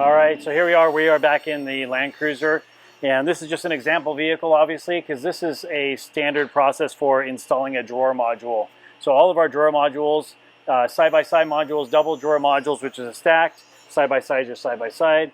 All right, so here we are. We are back in the Land Cruiser, and this is just an example vehicle, obviously, because this is a standard process for installing a drawer module. So all of our drawer modules, side-by-side modules, double drawer modules, which is a stacked, side-by-sides or side-by-side,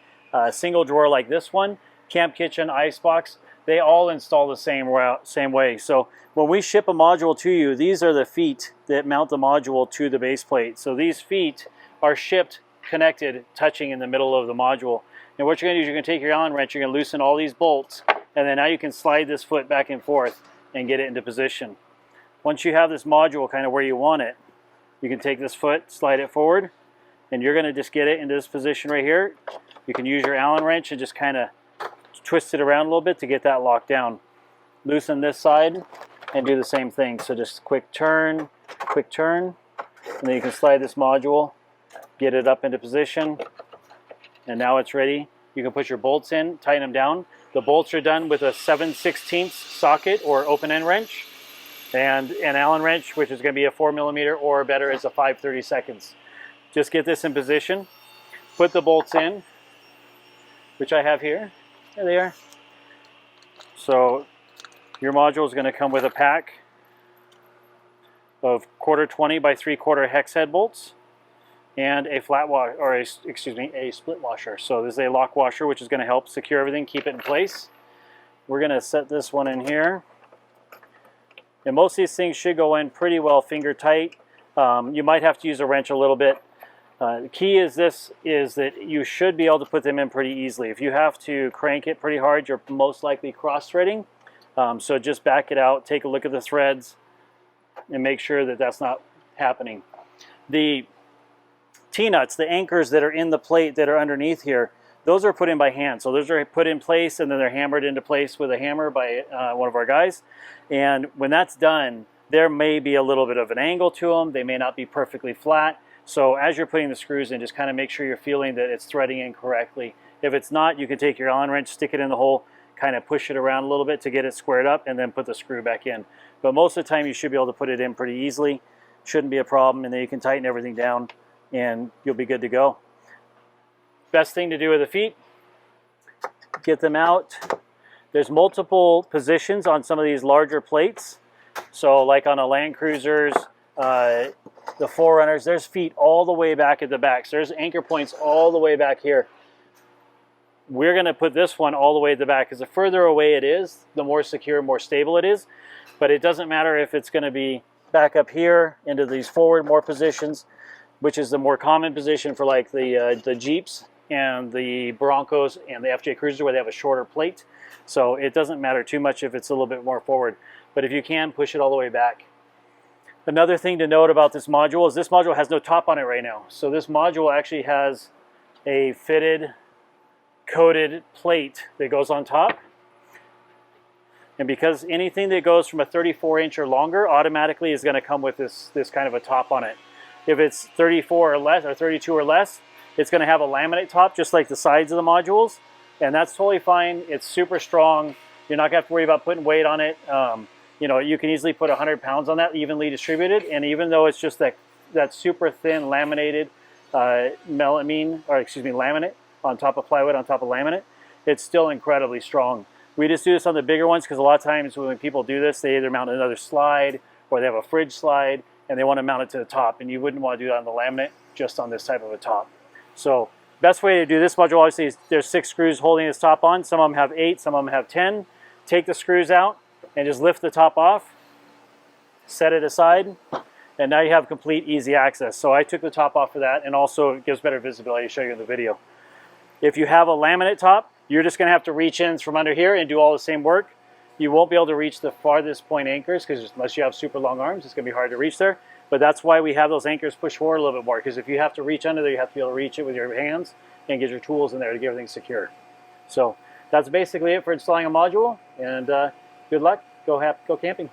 single drawer like this one, camp kitchen, icebox, they all install the same way. So when we ship a module to you, these are the feet that mount the module to the base plate. So these feet are shipped connected, touching in the middle of the module. And what you're going to do is you're going to take your Allen wrench, you're going to loosen all these bolts, and then now you can slide this foot back and forth and get it into position. Once you have this module kind of where you want it, you can take this foot, slide it forward, and you're going to just get it into this position right here. You can use your Allen wrench and just kind of twist it around a little bit to get that locked down. Loosen this side and do the same thing. So just quick turn, and then you can slide this module, get it up into position, and now it's ready. You can put your bolts in, tighten them down. The bolts are done with a 7/16 socket or open-end wrench, and an Allen wrench, which is going to be a 4mm or better, is a 5/32. Just get this in position, put the bolts in, which I have here. There they are. So your module is going to come with a pack of 1/4-20 by 3/4 hex head bolts and a flat wash, or a split washer. So this is a lock washer, which is going to help secure everything, keep it in place. We're going to set this one in here. And most of these things should go in pretty well finger tight. You might have to use a wrench a little bit. The key is that you should be able to put them in pretty easily. If you have to crank it pretty hard, you're most likely cross-threading. So just back it out, take a look at the threads, and make sure that that's not happening. The T-nuts, the anchors that are in the plate that are underneath here, those are put in by hand. So those are put in place and then they're hammered into place with a hammer by one of our guys. And when that's done, there may be a little bit of an angle to them. They may not be perfectly flat. So as you're putting the screws in, just kind of make sure you're feeling that it's threading in correctly. If it's not, you can take your Allen wrench, stick it in the hole, kind of push it around a little bit to get it squared up, and then put the screw back in. But most of the time you should be able to put it in pretty easily. Shouldn't be a problem, and then you can tighten everything down and you'll be good to go. Best thing to do with the feet, get them out. There's multiple positions on some of these larger plates. So like on a Land Cruisers, the Forerunners, there's feet all the way back at the back. So there's anchor points all the way back here. We're going to put this one all the way at the back because the further away it is, the more secure, more stable it is. But it doesn't matter if it's going to be back up here into these forward more positions, which is the more common position for like the Jeeps and the Broncos and the FJ Cruiser, where they have a shorter plate. So it doesn't matter too much if it's a little bit more forward. But if you can, push it all the way back. Another thing to note about this module is this module has no top on it right now. So this module actually has a fitted, coated plate that goes on top. And because anything that goes from a 34-inch or longer automatically is going to come with this kind of a top on it. If it's 34 or less, or 32 or less, it's going to have a laminate top, just like the sides of the modules, and that's totally fine. It's super strong. You're not going to have to worry about putting weight on it. You know, you can easily put 100 pounds on that, evenly distributed, and even though it's just that super thin laminated laminate on top of plywood, on top of laminate, it's still incredibly strong. We just do this on the bigger ones because a lot of times when people do this, they either mount another slide or they have a fridge slide and they want to mount it to the top, and you wouldn't want to do that on the laminate, just on this type of a top. So best way to do this module, obviously, is there's 6 screws holding this top on. Some of them have 8, some of them have 10. Take the screws out and just lift the top off, set it aside, and now you have complete easy access. So I took the top off for that, and also it gives better visibility to show you in the video. If you have a laminate top, you're just going to have to reach in from under here and do all the same work. You won't be able to reach the farthest point anchors because unless you have super long arms, it's going to be hard to reach there. But that's why we have those anchors push forward a little bit more, because if you have to reach under there, you have to be able to reach it with your hands and get your tools in there to get everything secure. So that's basically it for installing a module, and good luck. Go camping.